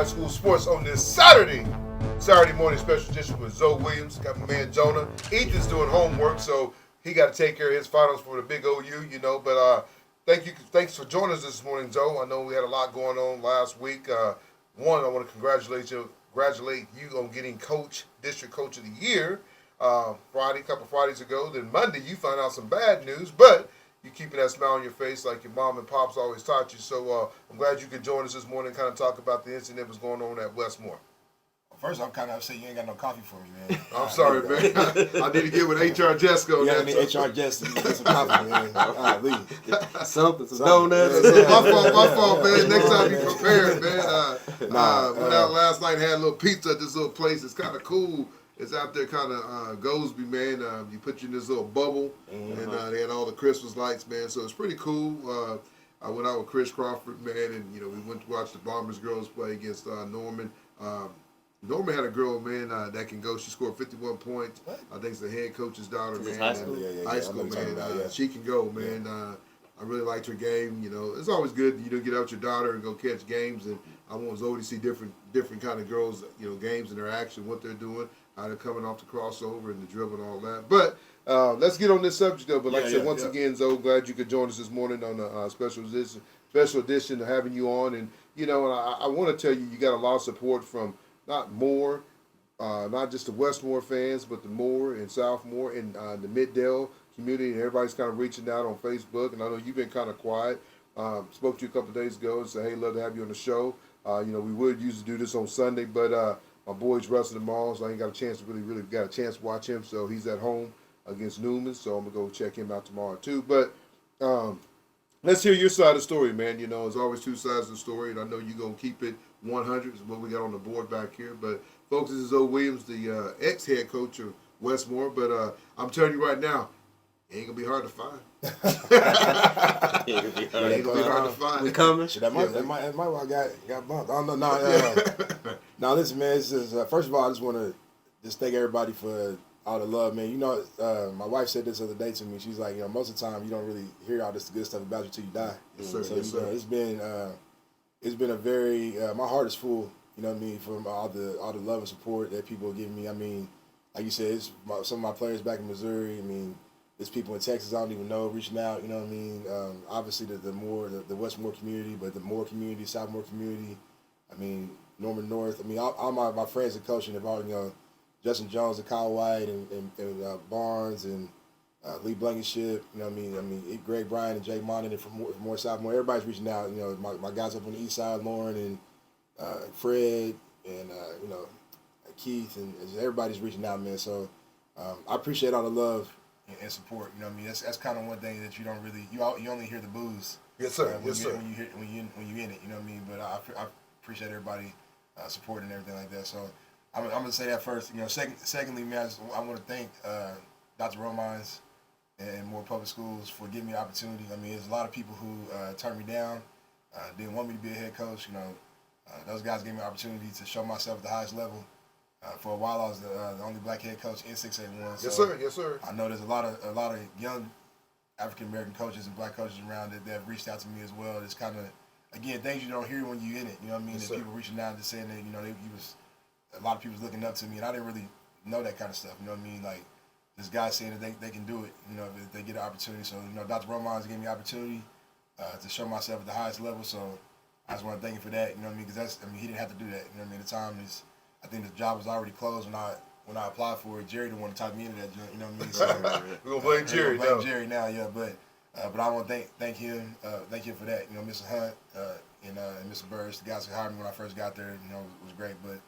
high school sports on this Saturday morning special edition with Zoe Williams. Got my man Jonah. Ethan's doing homework, so he got to take care of his finals for the big OU, you know. But thanks for joining us this morning, Zoe. I know we had a lot going on last week. One, I want to congratulate you on getting District Coach of the Year. A couple Fridays ago. Then Monday, you found out some bad news, but you keeping that smile on your face like your mom and pops always taught you. So I'm glad you could join us this morning and kind of talk about the incident that was going on at Westmoore. First, I'm kind of upset you ain't got no coffee for me, man. I'm sorry, man. I need to get with HR Jessica on that. Yeah, I need HR Jessica to get some coffee, man. Leave. Something. Donuts. My fault, man. Next time be prepared, man. Went out last night and had a little pizza at this little place. It's kind of cool. It's out there kind of Goldsby, man. You put you in this little bubble, and they had all the Christmas lights, man. So it's pretty cool. I went out with Chris Crawford, man, and, we went to watch the Bombers girls play against Norman. Norman had a girl, man, that can go. She scored 51 points. What? I think it's the head coach's daughter, man. High school? High school, man. She can go, man. I really liked her game. It's always good, get out with your daughter and go catch games. And I want Zoe to see different kind of girls, games and their action, what they're doing, how they're coming off the crossover and the dribble and all that. But let's get on this subject, though. But like I said, once again, Zoe, glad you could join us this morning on the special edition of having you on. And, I want to tell you, you got a lot of support from not just the Westmoore fans, but the Moore and Southmoore and the Middale community, and everybody's kind of reaching out on Facebook. And I know you've been kind of quiet. Spoke to you a couple of days ago and said, hey, love to have you on the show. We would usually do this on Sunday, but my boy's wrestling tomorrow, so I ain't got a chance to really got a chance to watch him. So he's at home against Newman, so I'm gonna go check him out tomorrow too. But let's hear your side of the story, man. There's always two sides of the story, and I know you're gonna keep it 100 is what we got on the board back here. But folks, this is Zoe Williams, the ex-head coach of Westmoore. But I'm telling you right now, it ain't gonna be hard to find. It ain't gonna be hard to find. We coming. That might why I got bumped. I don't know. No, listen, man. This is first of all, I just want to thank everybody for all the love, man. My wife said this the other day to me. She's like, most of the time you don't really hear all this good stuff about you till you die. Yes, sir. So yes, sir. It's been a very my heart is full. From all the love and support that people are giving me. Like you said, it's some of my players back in Missouri. There's people in Texas I don't even know reaching out. Obviously the Westmoore community, but the Moore community, Southmoore community. Norman North. All my friends and coaching have all Justin Jones and Kyle White and Barnes and Lee Blankenship. Greg Bryan and Jay Monin from Moore Southmoore. Everybody's reaching out. My guys up on the east side, Lauren and Fred and Keith and everybody's reaching out, man. So I appreciate all the love and support. That's kind of one thing that you don't really you only hear the boos. Yes, sir. When yes, sir. When you in it, But I appreciate everybody supporting and everything like that. So I'm gonna say that first. Secondly, man, I want to thank Dr. Romines and Moore Public Schools for giving me the opportunity. There's a lot of people who turned me down, didn't want me to be a head coach. Those guys gave me the opportunity to show myself at the highest level. For a while, I was the only black head coach in 681. So Yes, sir. Yes, sir. I know there's a lot of young African American coaches and black coaches around that have reached out to me as well. It's kind of, again, things you don't hear when you're in it. Yes, that people reaching out and just saying that a lot of people was looking up to me, and I didn't really know that kind of stuff. Like this guy saying that they can do it. If they get an opportunity. So Dr. Romans gave me the opportunity to show myself at the highest level. So I just want to thank him for that. Because he didn't have to do that. The time is, I think the job was already closed when I applied for it. Jerry didn't want to talk me into that. So We're gonna blame Jerry now. Jerry now, yeah. But I want to thank him for that. Mr. Hunt and Mr. Burris, the guys who hired me when I first got there, was great. But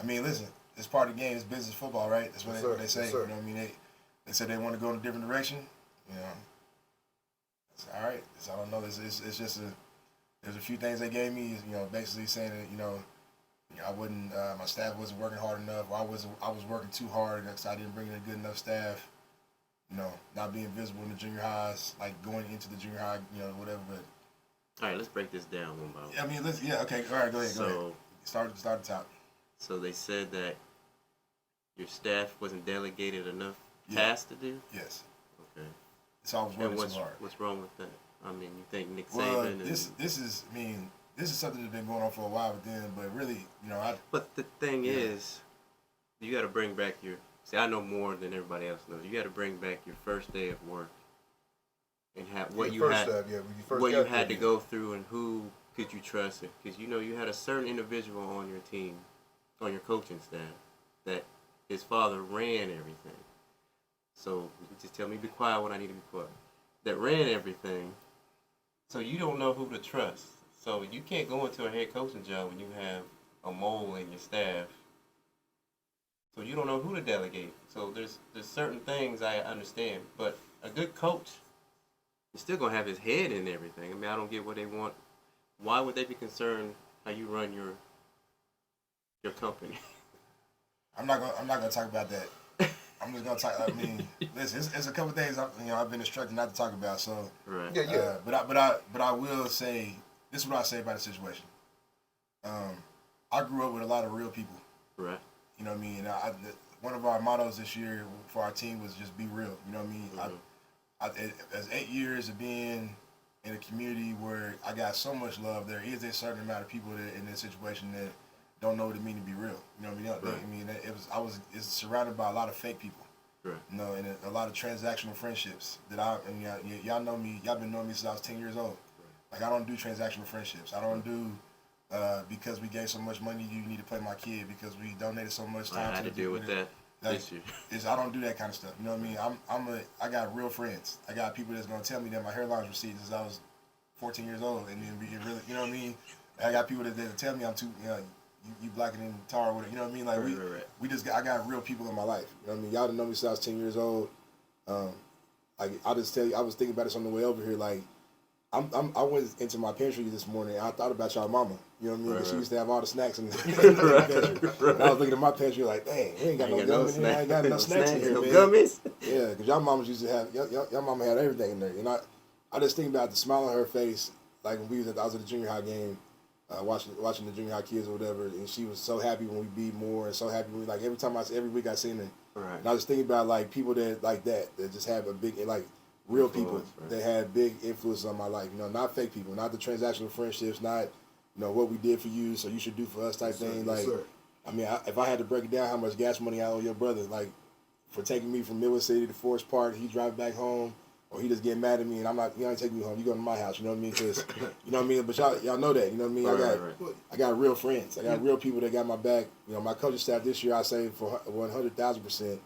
listen, it's part of the game. It's business football, right? That's what they say. Yes, They said they want to go in a different direction. It's all right. I don't know. It's just there's a few things they gave me. Basically saying that I wouldn't. My staff wasn't working hard enough. Or I was working too hard because I didn't bring in a good enough staff. Not being visible in the junior highs, like going into the junior high, whatever. But all right, let's break this down one by one. Okay, all right, go ahead. Start at the top. So they said that your staff wasn't delegated enough tasks to do? Yes. Okay. So I was working too hard. What's wrong with that? You think Nick Saban Saban this is this is something that's been going on for a while with them, but really, But the thing is, you got to bring back your. See, I know more than everybody else knows. You got to bring back your first day of work, and have what you had, what you had to go through, and who could you trust? Because you had a certain individual on your team, on your coaching staff, that his father ran everything. So you just tell me be quiet when I need to be quiet. That ran everything. So you don't know who to trust. So you can't go into a head coaching job when you have a mole in your staff. So you don't know who to delegate. So there's certain things I understand, but a good coach is still gonna have his head in everything. I mean, I don't get what they want. Why would they be concerned how you run your company? I'm not gonna talk about that. I'm just gonna talk. I mean, listen, it's a couple things I've been instructed not to talk about. So Right. Yeah. But I will say this is what I say about the situation. I grew up with a lot of real people. Right. You know what I mean? One of our mottos this year for our team was just be real. You know what I mean? Mm-hmm. As 8 years of being in a community where I got so much love, there is a certain amount of people that in this situation that don't know what it means to be real. You know what I mean? Right. I mean, it's surrounded by a lot of fake people. Right. You know, and a lot of transactional friendships that y'all know me. Y'all been knowing me since I was 10 years old. Like I don't do transactional friendships. I don't do because we gave so much money, you need to play my kid because we donated so much time. I had to deal with that this year. I don't do that kind of stuff. You know what I mean? I got real friends. I got people that's gonna tell me that my hairline's receded since I was 14 years old, and then really, you know what I mean? I got people that tell me I'm too, you blacker than tar or whatever. You know what I mean? Like right. I got real people in my life. You know what I mean? Y'all done know me since I was 10 years old. I'll just tell you, I was thinking about this on the way over here. Like, I went into my pantry this morning. And I thought about y'all mama. You know what I mean? Right, She right. used to have all the snacks in the pantry. Right. And I was looking at my pantry like, dang, we ain't got no gum in here. I ain't got no snacks in here, no man. gummies. Yeah, because y'all mamas used to have, y'all mama had everything in there. And I just think about the smile on her face, like when I was at the junior high game, watching the junior high kids or whatever, and she was so happy when we beat more and so happy when like every week I seen her. Right. And I was thinking about like people that just have a big real people right. that had big influence on my life. Not fake people, not the transactional friendships, not what we did for you, so you should do for us type thing. Yes, sir. I mean, if I had to break it down, how much gas money I owe your brother, like for taking me from Midwest City to Forest Park, he drive back home, or he just get mad at me and I'm not, you ain't taking me home, you going to my house, you know what I mean? Because, you know what I mean? But y'all know that, you know what I mean? Right. I got real friends. I got real people that got my back. My coaching staff this year, I say for 100,000%,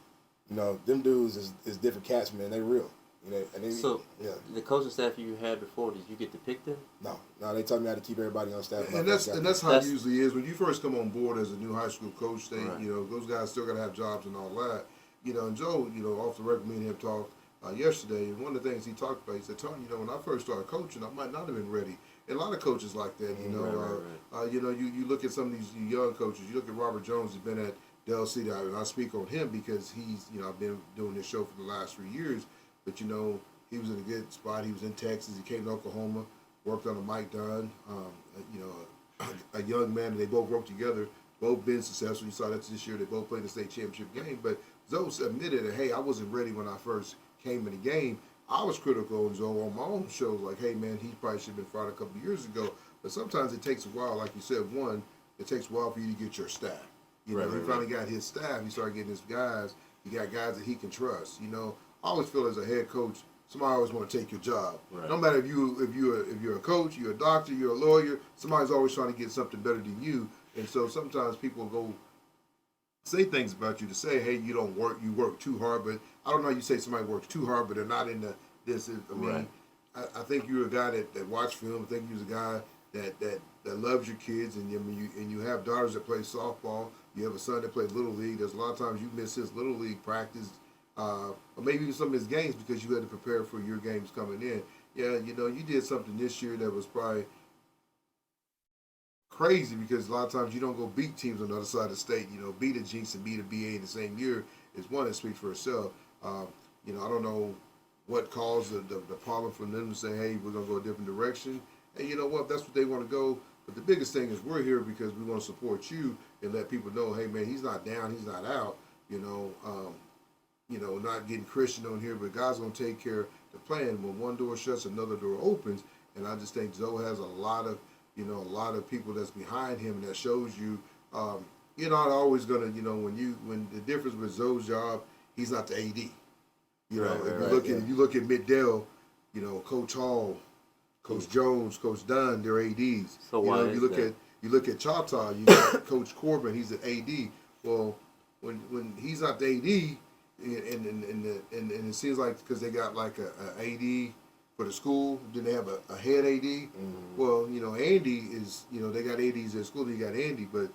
them dudes is different cats, man. They real. The coaching staff you had before, did you get to pick them? No, they told me I had to keep everybody on staff. And that's how it usually is. When you first come on board as a new high school coach, those guys still got to have jobs and all that. And Joe, off the record, me and him talked yesterday, and one of the things he talked about, he said, Tony, when I first started coaching, I might not have been ready. And a lot of coaches like that, Right. You look at some of these young coaches. You look at Robert Jones, who's been at Del City, and I speak on him because he's, I've been doing this show for the last 3 years. But, he was in a good spot. He was in Texas. He came to Oklahoma, worked under Mike Dunn, a young man. And they both worked together, both been successful. You saw that this year. They both played the state championship game. But Zoe admitted that, hey, I wasn't ready when I first came in the game. I was critical of Zoe on my own shows, like, hey, man, he probably should have been fired a couple of years ago. But sometimes it takes a while. Like you said, it takes a while for you to get your staff. He finally got his staff. He started getting his guys. He got guys that he can trust, I always feel as a head coach, somebody always want to take your job. Right. No matter if you're a coach, you're a doctor, you're a lawyer, somebody's always trying to get something better than you. And so sometimes people go say things about you to say, hey, you don't work, you work too hard. But I don't know, you say somebody works too hard, but they're not in this. I mean, Right. I think you're a guy that watch film. I think you're a guy that loves your kids, and you have daughters that play softball. You have a son that plays Little League. There's a lot of times you miss his Little League practice. Or maybe even some of his games because you had to prepare for your games coming in. Yeah, you did something this year that was probably crazy because a lot of times you don't go beat teams on the other side of the state. Beat a Jinx and beat a BA in the same year is one that speaks for itself. I don't know what caused the problem for them to say, hey, we're going to go a different direction. And you know what? That's what they want to go. But the biggest thing is we're here because we want to support you and let people know, hey, man, he's not down, he's not out, not getting Christian on here, but God's going to take care of the plan. When one door shuts, another door opens. And I just think Zoe has a lot of a lot of people that's behind him, and that shows you, you're not always gonna, when the difference with Zoe's job, he's not the AD. If you look at Middell, Coach Hall, Coach Jones, Coach Dunn, they're ADs. So why you look at Choctaw, you got Coach Corbin, he's an AD. Well, when he's not the AD, and it seems like because they got like a AD for the school, then they have a head AD. Mm-hmm. Well, Andy is, they got ADs at school, you got Andy, but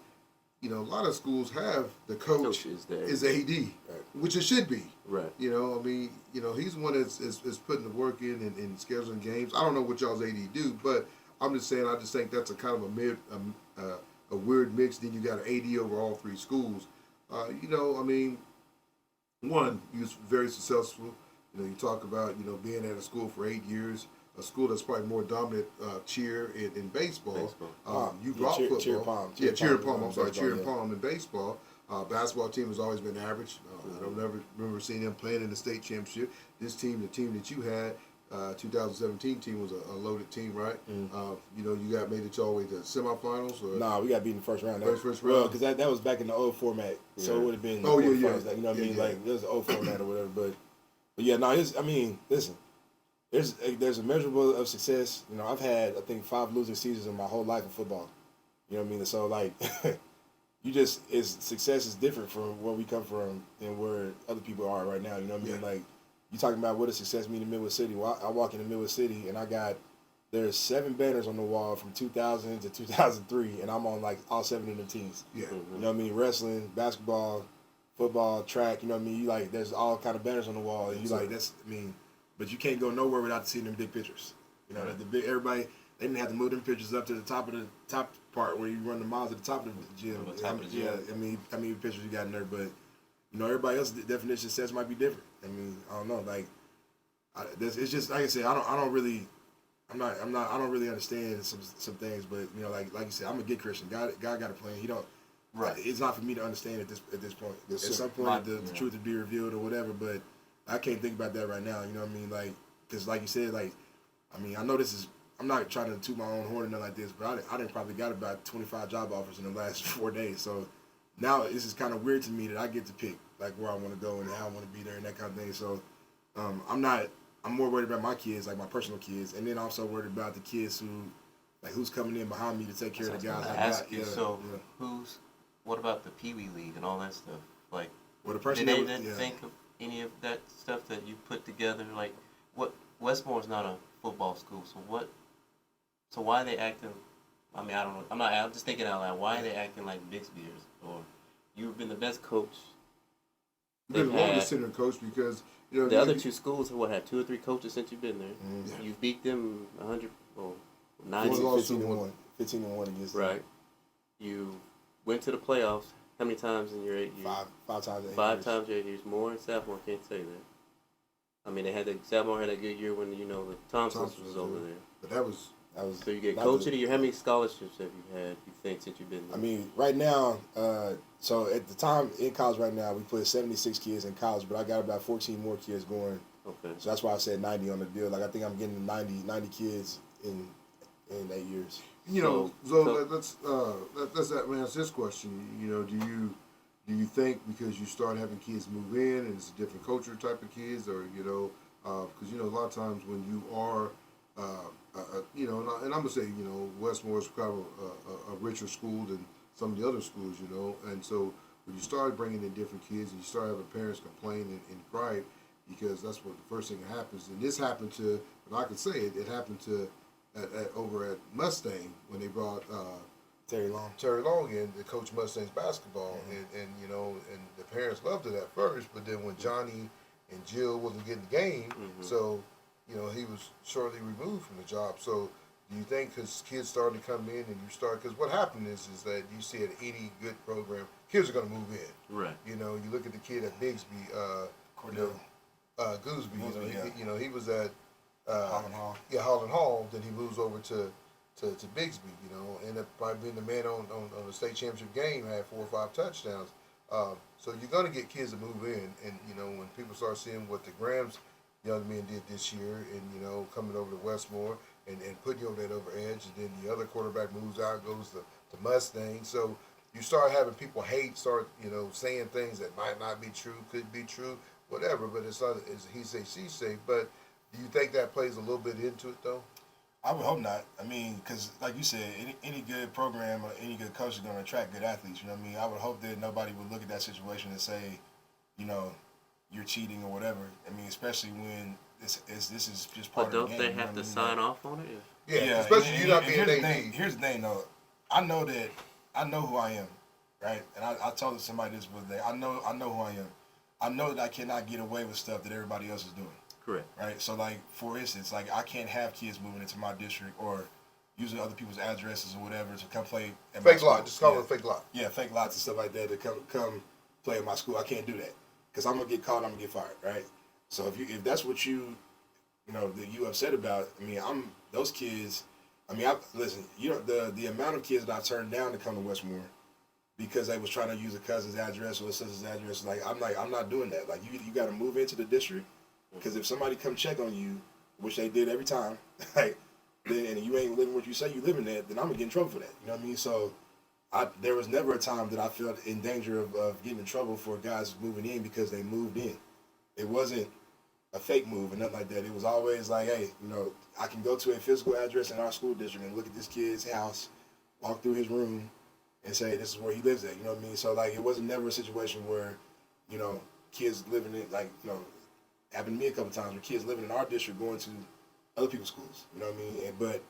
a lot of schools have the coach is AD, right, which it should be. Right. He's one that's putting the work in scheduling games. I don't know what y'all's AD do, but I'm just saying, I just think that's a kind of a weird mix. Then you got an AD over all three schools. One, he was very successful. You talk about, being at a school for 8 years, a school that's probably more dominant cheer in baseball. You brought football. Cheer and palm. I'm sorry, cheer and palm in baseball. Basketball team has always been average. I don't ever remember seeing them playing in the state championship. This team, the team that you had, 2017 team was a loaded team, right? You got made it all the way to semifinals. Nah, we got beat in the first round. First round. Because that was back in the old format, so it would have been. Like there's an old format or whatever. But yeah, no, listen. There's a measurable of success. I've had, I think, 5 losing seasons in my whole life in football. You know what I mean? So, like, success is different from where we come from than where other people are right now. You know what I mean? Like, you talking about what does success mean in Midwest City? Well, I walk into Midwest City, and there's 7 banners on the wall from 2000 to 2003, and I'm on, like, all 7 of them teams. Yeah. You know what I mean? Wrestling, basketball, football, track, you know what I mean? There's all kind of banners on the wall, and but you can't go nowhere without seeing them big pictures. Everybody, they didn't have to move them pictures up to the top part where you run the miles at the top of the gym. How many pictures you got in there? But everybody else's definition of success might be different. I don't know. Like, it's just like I said. I don't really understand some things. But like you said, I'm a good Christian. God got a plan. He don't. Right. It's not for me to understand at this point. At some point, the truth will be revealed or whatever. But I can't think about that right now. You know what I mean? Like, because like you said, I know this is. I'm not trying to toot my own horn or nothing like this, but I done probably got about 25 job offers in the last 4 days. So now this is kind of weird to me that I get to pick like where I want to go and how I want to be there and that kind of thing. So I'm more worried about my kids, like my personal kids, and then also worried about the kids who's coming in behind me to take care of the guys. What about the Pee Wee League and all that stuff? Like, did they think of any of that stuff that you put together? Like, Westmoore's not a football school, so why are they acting? I mean, I don't know. I'm just thinking out loud. Why are they acting like Bixby or you've been the best coach? You've been the longest tenured coach because the other 2 schools have 2 or 3 coaches since you've been there. Mm-hmm. You've beat them 100 or 90, 15-1 against them. Right. You went to the playoffs. How many times in your 8 years? 5 times in 8 years. 5 times in 8 years. Moore and Sophomore can't say that. I mean, Sophomore had a good year when the Thompsons was over there. But that was. So you get coach of the year. How many scholarships have you had? You think since you've been there? I mean, right now. So at the time in college, right now we put 76 kids in college, but I got about 14 more kids going. Okay. So that's why I said 90 on the deal. Like I think I'm getting 90 kids in 8 years. Let's answer this question. Do you think because you start having kids move in and it's a different culture type of kids, or because a lot of times when you are and I'm gonna say Westmoore is kind of a richer school than some of the other schools, and so when you start bringing in different kids and you start having parents complain and cry, because that's what the first thing that happens. And this happened to, and I can say it happened to over at Mustang when they brought Terry Long in to coach Mustang's basketball, mm-hmm. and the parents loved it at first, but then when Johnny and Jill wasn't getting the game, mm-hmm. so he was shortly removed from the job. So do you think because kids started to come in and you start, because what happened is that you see at any good program, kids are going to move in. Right. You look at the kid at Bigsby, Gooseby. He was at Holland Hall. Yeah, Holland Hall. Then he moves over to Bigsby. Ended up probably being the man on the state championship game, had 4 or 5 touchdowns. So you're going to get kids to move in, and when people start seeing what the Grams young men did this year, and coming over to Westmoore and putting you on that over edge, and then the other quarterback moves out, goes to Mustang. So you start having people start saying things that might not be true, could be true, whatever. But it's he say, she say. But do you think that plays a little bit into it though? I would hope not. I mean, because like you said, any good program or any good coach is going to attract good athletes. You know what I mean? I would hope that nobody would look at that situation and say, you're cheating or whatever. I mean, especially when this is just part of the game. But don't they have to sign off on it? Yeah, especially you not being an AD. Here's the thing, though. I know who I am, right? And I told somebody this the other day. I know who I am. I know that I cannot get away with stuff that everybody else is doing. Correct. Right? So, like, for instance, like, I can't have kids moving into my district or using other people's addresses or whatever to come play at my fake school. lot. Just call it a fake lot. Yeah, fake lots and stuff like that to come play at my school. I can't do that because I'm going to get caught, I'm going to get fired, right? So, if that's what that you upset about, I mean, those kids, I mean, listen, the amount of kids that I turned down to come to Westmoore because they was trying to use a cousin's address or a sister's address, I'm not doing that. Like, you got to move into the district. Because if somebody come check on you, which they did every time, like, and you ain't living what you say you living at, then I'm gonna get in trouble for that. You know what I mean? So, there was never a time that I felt in danger of getting in trouble for guys moving in because they moved in. It wasn't a fake move or nothing like that. It was always like, hey, I can go to a physical address in our school district and look at this kid's house, walk through his room, and say this is where he lives at. You know what I mean? So like, it wasn't never a situation where, kids living in happened to me a couple times where kids living in our district going to other people's schools. You know what I mean? But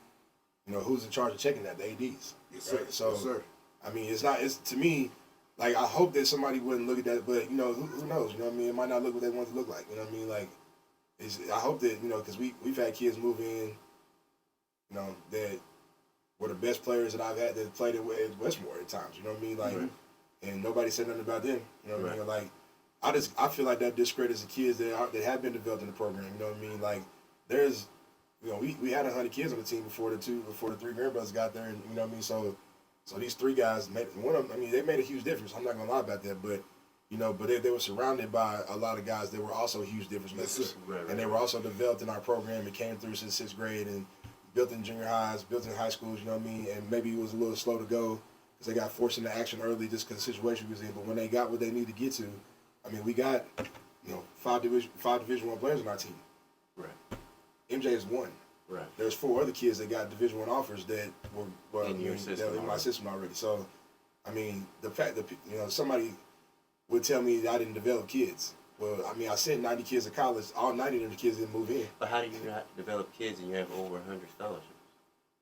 who's in charge of checking that? The ADs. Yes, right? sir. So, yes, sir. I mean, it's to me, like, I hope that somebody wouldn't look at that, but who knows? You know what I mean? It might not look what they want it to look like. You know what I mean? Like, I hope that because we've had kids move in, that were the best players that I've had that played at Westmoore at times. You know what I mean? Like, right. And nobody said nothing about them. You know what Right. I mean? Like, I feel like that discredits the kids that have been developed in the program. You know what I mean? Like, there's, we had 100 kids on the team before the three grandbrothers got there, and you know what I mean. So these three guys made one of them. I mean, they made a huge difference. I'm not gonna lie about that, but they were surrounded by a lot of guys that were also huge difference makers, Yes, right. and they were also developed in our program and came through since 6th grade and built in junior highs, built in high schools. You know what I mean? And maybe it was a little slow to go because they got forced into action early just because the situation we was in. But when they got what they needed to get to, I mean, we got, 5 Division I players on our team. Right. MJ is one. Right. There's 4 other kids that got Division I offers that were in your system. in my system already. So, I mean, the fact that somebody would tell me that I didn't develop kids. Well, I mean, I sent 90 kids to college. All 90 of the kids didn't move in. But how do you not develop kids and you have over 100 scholarships?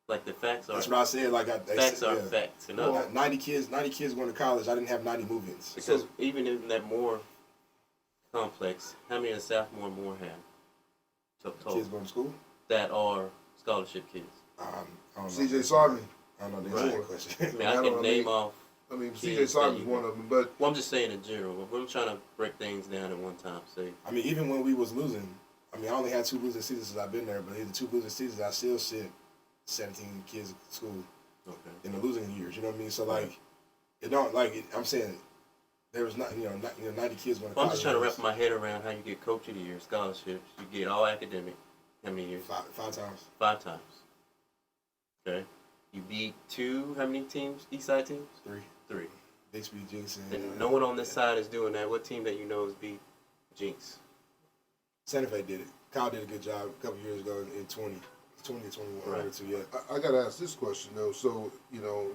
Like, the facts are. That's what I said. Like, facts are facts. You know? Well, 90 kids going to college. I didn't have 90 move-ins. Because even in that more complex, how many of sophomore and more have Kids going to school? that are scholarship kids? I don't know. CJ Sargent. I don't know the Right. answer to that question. I mean, I can name off. I mean, kids CJ Sargent's that you- one of them, but Well, I'm just saying in general. I'm trying to break things down at one time. Say, I mean, even when we was losing, I mean, I only had 2 losing seasons since I've been there, but in the 2 losing seasons, I still sent 17 kids to school okay. in the losing years. You know what I mean? So, like, it don't, like, I'm saying there was not, 90 kids going to college. Well, I'm just trying to wrap my head around how you get coach of the year, scholarships. You get all academic. How many years? 5 times. 5 times. Okay. You beat 2, how many teams? East side teams? 3. Bixby, Jinx, And no one on this side is doing that. What team that you know has beat Jinx? Santa Fe did it. Kyle did a good job a couple years ago in 20 or 21, Right. or 2, yeah. I got to ask this question though. So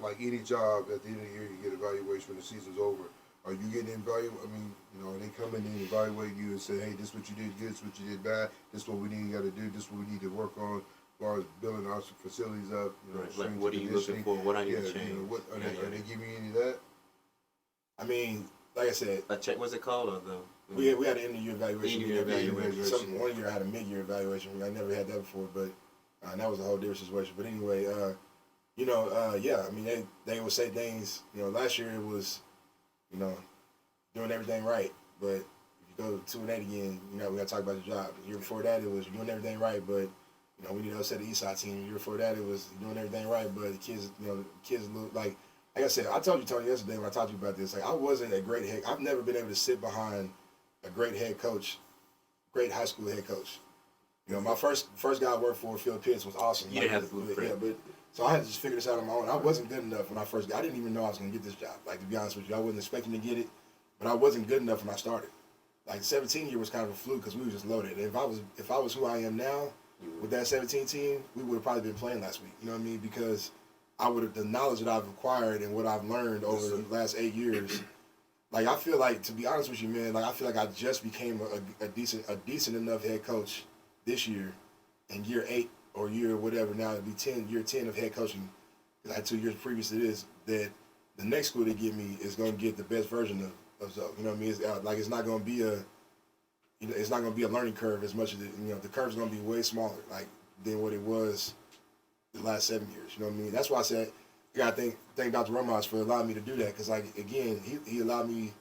like any job, at the end of the year, you get evaluation when the season's over. Are you getting evaluated? I mean, are they come in and evaluate you and say, hey, this is what you did good, this is what you did bad, this is what we need to do, this is what we need to work on as far as building our facilities up. Right. Like, strength what are and you looking conditioning. for? What I need Yeah, to change? what are Yeah. they giving you any of that? I mean, like I said, A check, what's it called, though? we had an end-of-year evaluation. End-of-year evaluation. One year I had a mid-year evaluation. I never had that before, but and that was a whole different situation. But anyway, yeah, I mean, they would say things, last year it was, doing everything right. But if you go 2-8 again, we got to talk about your job. The year before that, it was you're doing everything right, but, we need to upset the East Side team. The year before that, it was doing everything right, but the kids look like I said, I told you, Tony, yesterday when I talked to you about this, like, I wasn't a great head. I've never been able to sit behind a great head coach, great high school head coach. You know, my first guy I worked for, Phil Pitts, was awesome. You didn't have the blueprint. Yeah, but so I had to just figure this out on my own. I wasn't good enough when I first got. I didn't even know I was going to get this job. Like, to be honest with you, I wasn't expecting to get it, but I wasn't good enough when I started. Like, 17 year was kind of a fluke because we were just loaded. And if I was who I am now with that 17 team, we would have probably been playing last week. You know what I mean? Because the knowledge that I've acquired and what I've learned over the last 8 years. Like, I feel like, to be honest with you, man, like, I feel like I just became a decent enough head coach this year, in year 8 or year whatever. Now it'd be year 10 of head coaching. I had 2 years previous to this. That the next school they give me is going to get the best version of Zoe. You know what I mean? It's not going to be it's not going to be a learning curve as much as the curve's going to be way smaller, like, than what it was the last 7 years. You know what I mean? That's why I said, I got to thank Dr. Ramaz for allowing me to do that, because, like, again, he allowed me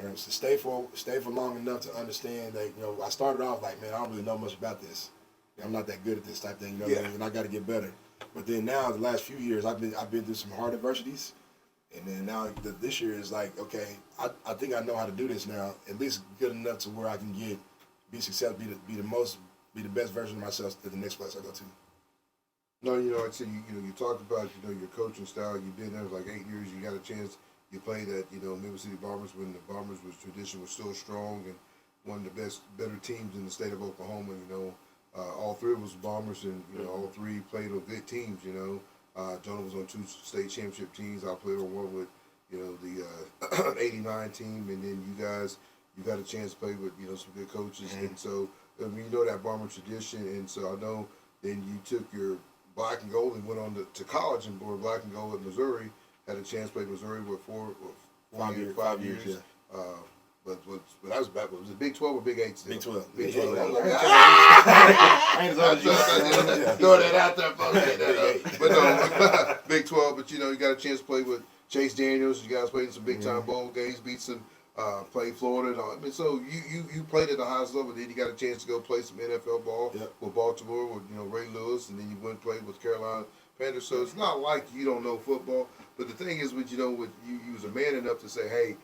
to stay for long enough to understand that, I started off like, man, I don't really know much about this. I'm not that good at this type thing, what I mean? And I got to get better. But then now, the last few years, I've been through some hard adversities, and then now this year is like, okay, I think I know how to do this now, at least good enough to where I can be successful, be the best version of myself at the next place I go to. No, like I said, you talked about, your coaching style. You've been there for like 8 years. You got a chance. You played at, Memphis City Bombers when the Bombers tradition was still strong and one of the better teams in the state of Oklahoma. All three of us were Bombers, and all three played on good teams. Jonah was on 2 state championship teams. I played on one with, the '89 team, and then you got a chance to play with some good coaches, and so that Bomber tradition, and so I know then you took your black and gold and went on to college and wore black and gold at Missouri. Had a chance to play Missouri with 5 years. Yeah. But that was back. Was it Big 12 or Big 8 still? Big 12. Big 12. Yeah. Throw that out there, folks. But no, Big 12. But you got a chance to play with Chase Daniels. You guys played in some big time bowl games. Beat some. Played Florida. I mean, so you played at the highest level. Then you got a chance to go play some NFL ball with Baltimore with Ray Lewis, and then you went and played with Carolina Panthers. So it's not like you don't know football. But the thing is, with you was a man enough to say, hey,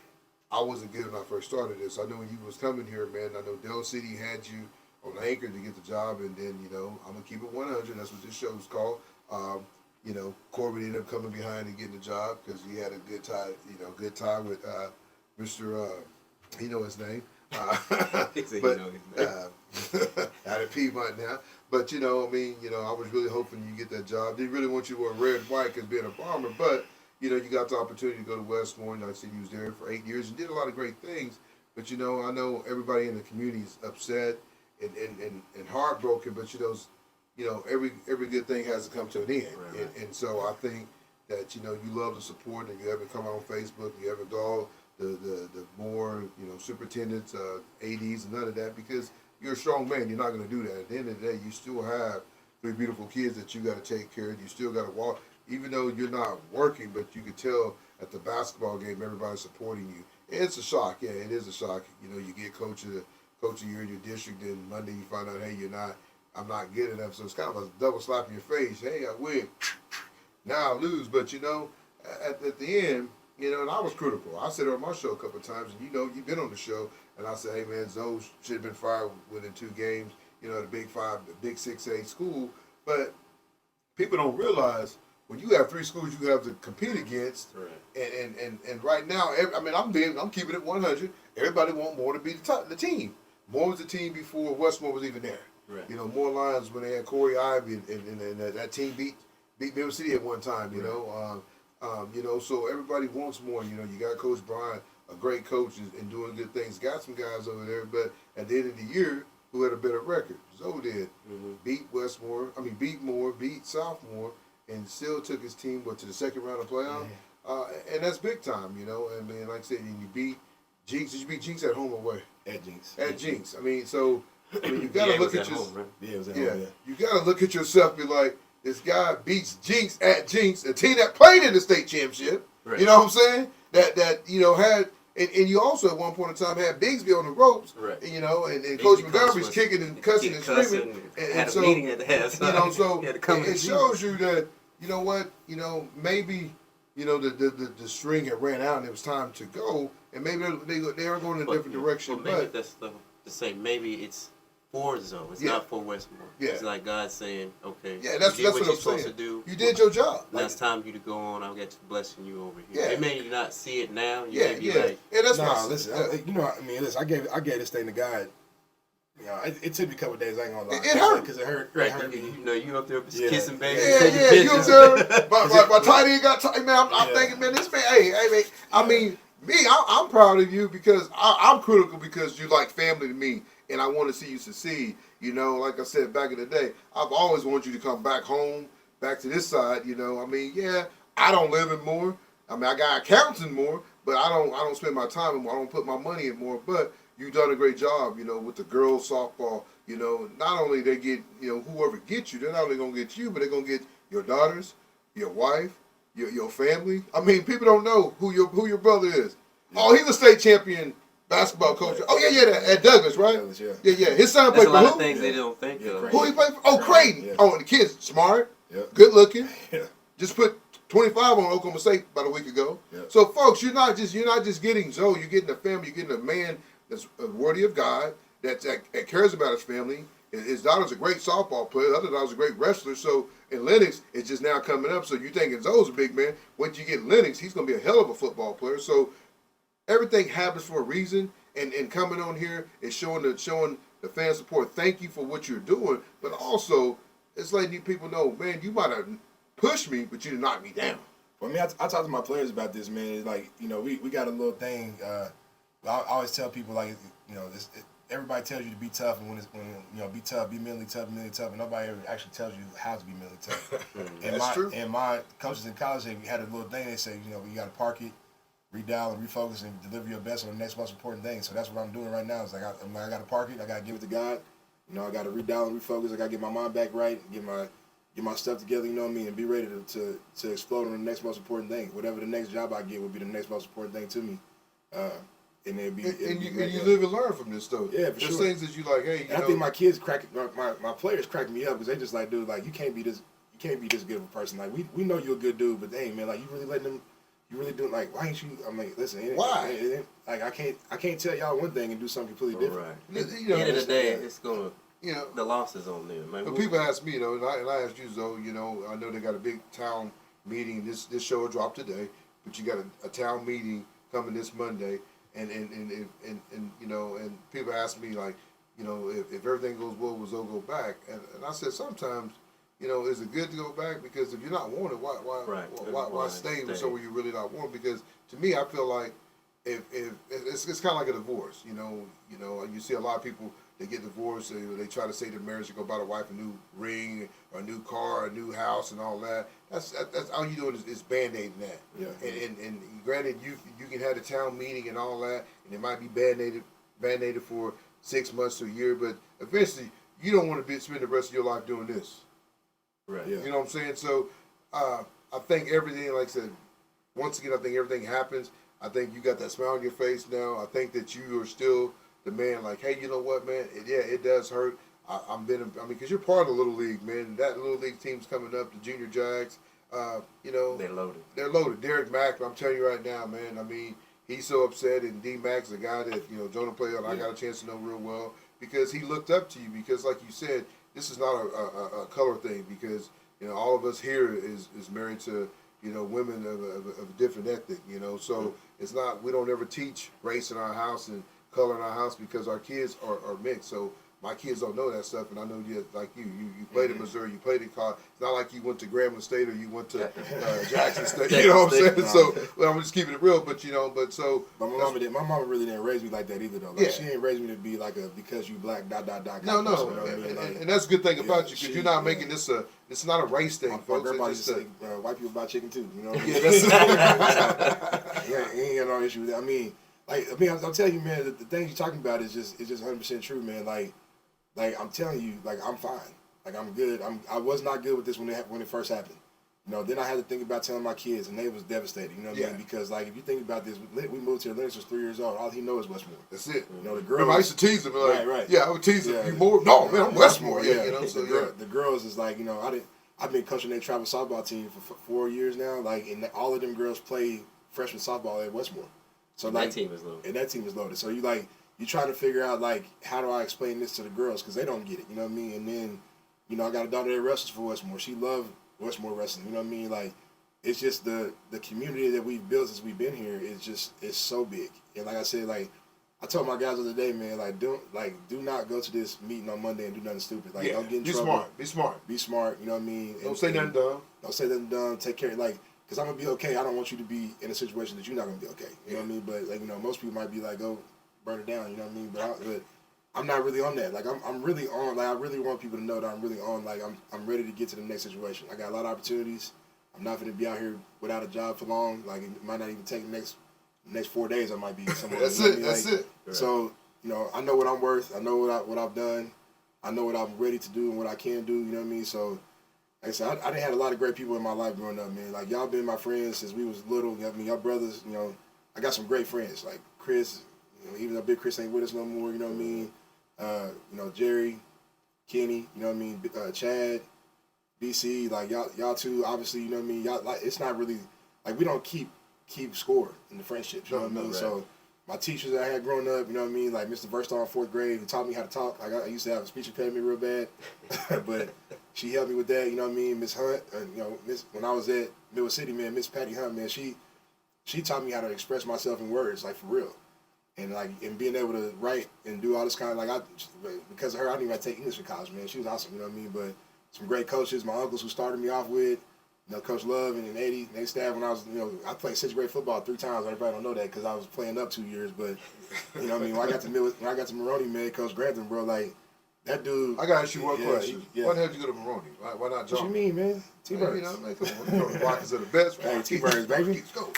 I wasn't good when I first started this. I know when you was coming here, man. I know Dell City had you on anchor to get the job, and then I'm gonna keep it 100. That's what this show is called. Corbin ended up coming behind and getting the job because he had a good tie with Mr. He know his name. But out of Piedmont now. But I was really hoping you get that job. Didn't really want you to wear red and white because being a Bomber, but you got the opportunity to go to Westmoore. And I said you was there for 8 years and did a lot of great things. But I know everybody in the community is upset and heartbroken. But every good thing has to come to an end. Right. And so I think that you love the support, and you haven't come on Facebook, you haven't gone the more superintendents, ADs, and none of that, because you're a strong man. You're not going to do that. At the end of the day, you still have 3 beautiful kids that you got to take care of. You still got to walk, even though you're not working, but you could tell at the basketball game everybody's supporting you. It's a shock. Yeah, it is a shock. You get coach of the year in your district, and Monday you find out, hey, I'm not good enough. So it's kind of a double slap in your face. Hey, I win. Now I lose. But at the end. And I was critical. I said it on my show a couple of times, and you've been on the show, and I said, hey, man, Zoe should have been fired within 2 games, at a Big 5, the Big 6A school. But people don't realize when you have 3 schools you have to compete against, right. And right now, I'm keeping it 100. Everybody want Moore to be the team. Moore was the team before Westmoore was even there. Right. Moore Lions when they had Corey Ivy, and that team beat Memphis City at one time, so everybody wants more. You got Coach Brian, a great coach, and doing good things. Got some guys over there, but at the end of the year, who had a better record? Zoe did. Mm-hmm. Beat Moore, beat Sophomore, and still took his team to the second round of playoff. Mm-hmm. And that's big time, And like I said, you beat Jinx. Did you beat Jinx at home or away? At Jinx. At Jinx. You got to look at your. Home, right? Yeah, it was at home. Yeah. You got to look at yourself. Be like, this guy beats Jinx at Jinx, a team that played in the state championship. Right. You know what I'm saying? That had, and you also at one point in time had Bigsby on the ropes. Right. And Coach Montgomery's kicking and cussing and screaming. And so, meeting at the half. So it shows you that, maybe, the string had ran out and it was time to go, and maybe they are going in a different direction. Maybe that's the same. Maybe it's for Zoe. It's Yeah. not for Westmoore. Yeah. It's like God saying, okay, Yeah, that's you did what you're I'm supposed saying. to do. You did your job. Now it's time for you to go on. I'll get to blessing you over here. Yeah. It may not see it now. You Yeah, may be yeah. like, Yeah, that's Nah, what listen, yeah. you know, I mean, listen, I gave this thing to God. You know, it took me a couple of days. I ain't gonna lie. It hurt. Because it hurt. right, It hurt me. you know, you up there Yeah. kissing baby. Yeah, taking yeah, you pictures. observe. My tight end got tight, man. I'm Yeah. thinking, man, this man, hey, man. I mean, me, I'm proud of you because I'm critical because you like family to me, and I want to see you succeed. You know, like I said back in the day, I've always wanted you to come back home, back to this side. You know, I mean, yeah, I don't live in Moore. I mean, I got accounts in Moore, but I don't spend my time in Moore. I don't put my money in Moore. But you've done a great job, you know, with the girls softball. You know, not only they get, you know, whoever gets you, they're not only gonna get you, but they're gonna get your daughters, your wife, your family. I mean, people don't know who your brother is. Yeah. Oh, he's a state champion basketball coach. Oh yeah, at Douglas, right? Douglas, yeah. Yeah. His son That's played a for lot who? of things they don't think of. Who he played for? Oh, Creighton. Yeah. Oh, and the kid's smart, Yep. good looking. Yeah. Just put 25 on Oklahoma State about a week ago. Yep. So, folks, you're not just getting Zoe. You're getting a family. You're getting a man that's worthy of God, that cares about his family. His daughter's a great softball player. The other daughter's a great wrestler. So, in Lennox, it's just now coming up. So, you're thinking Zoe's a big man. Once you get Lennox, he's going to be a hell of a football player. So, everything happens for a reason. And coming on here is showing the fan support. Thank you for what you're doing. But also, it's letting people know, man, you might have pushed me, but you didn't knock me down. Well, I mean, I talk to my players about this, man. It's like, you know, we got a little thing. I always tell people, like, you know, everybody tells you to be tough, and when you know, be tough, be mentally tough, and nobody ever actually tells you how to be mentally tough. That's true. And my coaches in college, they had a little thing. They say, you know, you got to park it, redial and refocus, and deliver your best on the next most important thing. So that's what I'm doing right now. It's like I got to park it. I got to give it to God. You know, I got to redial and refocus. I got to get my mind back right, get my stuff together. You know what I mean, and be ready to explode on the next most important thing. Whatever the next job I get will be the next most important thing to me. And you live and learn from this though. Yeah, for There's sure. things that you like. Hey, I think my kids my players crack me up because they just like, dude, like you can't be this good of a person. Like we know you're a good dude, but dang man, like you really letting them, you really doing like why ain't you? I'm like, listen, why? Like I can't tell y'all one thing and do something completely different. Right. You know, At the end of the day, it's gonna. You know, the loss is on them. Man. but people ask me, you know, and I asked you, Zoe, you know, I know they got a big town meeting. This show will drop today, but you got a town meeting coming this Monday, and you know, and people ask me like, you know, if everything goes well, will Zoe go back? And I said sometimes, you know, is it good to go back? Because if you're not wanted, why stay with somewhere you really not want? Because to me, I feel like if it's kind of like a divorce, you know, you see a lot of people. They get divorced, they try to say to marriage to go buy the wife a new ring, or a new car, a new house, and all that. That's all you doing is band-aiding that. Yeah. And granted, you can have the town meeting and all that, and it might be band-aided for 6 months to a year, but eventually you don't want to spend the rest of your life doing this. Right. Yeah. You know what I'm saying? So I think everything, like I said, once again, I think everything happens. I think you got that smile on your face now. I think that you are still the man, like, hey, you know what, man? It does hurt. Because you're part of the Little League, man. That Little League team's coming up, the Junior Jags. You know, They're loaded. Derek Mack, I'm telling you right now, man. I mean, he's so upset, and D Mack's a guy that Jonah played on. I got a chance to know real well because he looked up to you. Because, like you said, this is not a color thing. Because all of us here is married to women of a different ethnic. So it's not. We don't ever teach race in our house and color in our house because our kids are mixed. So my kids don't know that stuff, and I know like you played in Missouri, you played in college. It's not like you went to Grambling State or you went to Jackson State. You know what I'm saying? So I'm just keeping it real. But so. But my mama really didn't raise me like that either, though. Like, she ain't raised me to be like a because you black ... No. Like, and that's a good thing about you because you're not making this a. It's not a race thing, folks. My grandpa used to say, white people buy chicken too. You know what I mean? Yeah, he ain't got no issue with that. I mean, I'll tell you, man, the things you're talking about is just 100% true, man. Like I'm telling you, like I'm fine. Like I'm good. I was not good with this when it first happened. Then I had to think about telling my kids, and they was devastated. You know what I mean? Because like if you think about this, we moved here. Lennox was 3 years old. All he knows is Westmoore. That's it. The girls. Remember, I used to tease him. Like, right. Yeah, I would tease him. Yeah. You more? No, man, I'm Westmoore. Yeah. So the girls is like, I've been coaching their travel softball team for 4 years now. Like, and all of them girls play freshman softball at Westmoore. So and like, that team is loaded. And that team is loaded. So you you try to figure out like how do I explain this to the girls because they don't get it. You know what I mean? And then I got a daughter that wrestles for Westmoore. She loved Westmoore wrestling. You know what I mean? Like it's just the community that we've built since we've been here is so big. And like I said, like I told my guys the other day, man, do not go to this meeting on Monday and do nothing stupid. Like don't get in trouble. Be smart. Be smart. You know what I mean? Don't say nothing dumb. Don't say nothing dumb. Take care. Because I'm gonna be okay. I don't want you to be in a situation that you're not gonna be okay. You know what I mean? But like most people might be like, go burn it down. You know what I mean? But I'm not really on that. Like I'm really on. Like I really want people to know that I'm really on. Like I'm ready to get to the next situation. I got a lot of opportunities. I'm not gonna be out here without a job for long. Like it might not even take the next 4 days. I might be somewhere. That's it. That's it. So I know what I'm worth. I know what I've done. I know what I'm ready to do and what I can do. You know what I mean? So. Like I said, I done had a lot of great people in my life growing up, man. Like, y'all been my friends since we was little. I mean, y'all brothers, I got some great friends. Like, Chris, even though Big Chris ain't with us no more, you know what I mean? Jerry, Kenny, you know what I mean? Chad, BC, like, y'all two, obviously, you know what I mean? Y'all, like, it's not really, like, we don't keep score in the friendships, you know what I mean? Right. So, my teachers that I had growing up, you know what I mean? Like, Mr. Verstar in 4th grade, who taught me how to talk. Like, I used to have a speech impediment real bad, but... She helped me with that, you know what I mean? Miss Hunt, when I was at Middle City, man, Miss Patty Hunt, man, she taught me how to express myself in words, like for real. And being able to write and do all this kind of, because of her, I didn't even take English in college, man. She was awesome, you know what I mean? But some great coaches, my uncles who started me off with, Coach Love and Eddie, they staff when I was, I played 6th grade football 3 times. Everybody don't know that because I was playing up 2 years. But, you know what I mean? When I got to Maroney, man, Coach Grantham, bro, like, that dude. I gotta ask you one question. Why the hell did you go to Maroney? Why not John? What you mean, man? T-Birds. The Blockers are the best. Hey, T-Birds, baby. Let's go.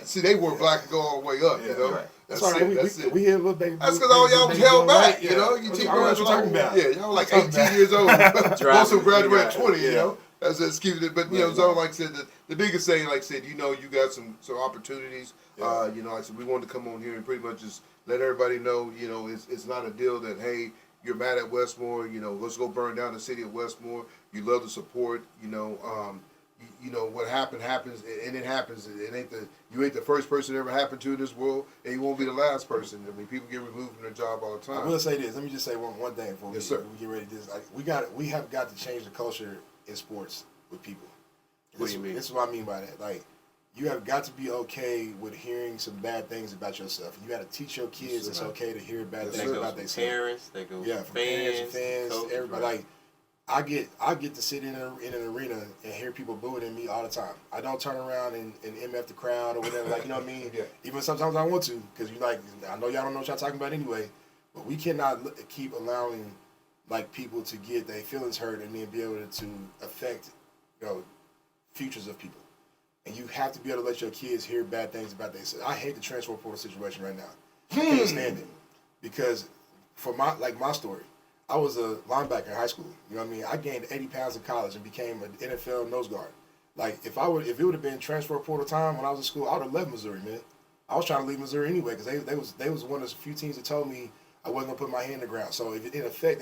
See, they wore black and go all the way up, Right. That's all right. That's it. We hit a little baby. That's because all y'all was held back, You T-Birds what you're talking about. Yeah, y'all like 18 years old. Most of them graduated at 20, That's just keeping it. But, Zone, like I said, the biggest thing, like I said, you got some opportunities. Like I said, we wanted to come on here and pretty much just let everybody know, it's not a deal that, hey, you're mad at Westmoore, let's go burn down the city of Westmoore. You love the support, what happened happens, and it happens. You ain't the first person it ever happened to in this world, and you won't be the last person. I mean, people get removed from their job all the time. I will say this. Let me just say one thing before we get ready to this. We have got to change the culture in sports with people. What do you mean? This is what I mean by that. Like, you have got to be okay with hearing some bad things about yourself. You got to teach your kids it's okay to hear bad things about themselves. Parents, they go fans, coaches, everybody. Right. Like, I get to sit in an arena and hear people booing at me all the time. I don't turn around and MF the crowd or whatever. Like, you know what I mean? Even sometimes I want to, because I know y'all don't know what y'all talking about anyway. But we cannot keep allowing people to get their feelings hurt and then be able to affect futures of people. And you have to be able to let your kids hear bad things about themselves. I hate the transfer portal situation right now. I can't stand it. Because for my story, I was a linebacker in high school. You know what I mean? I gained 80 pounds in college and became an NFL nose guard. Like, if it would have been transfer portal time when I was in school, I would have left Missouri, man. I was trying to leave Missouri anyway because they was one of the few teams that told me I wasn't gonna put my hand in the ground. So in effect,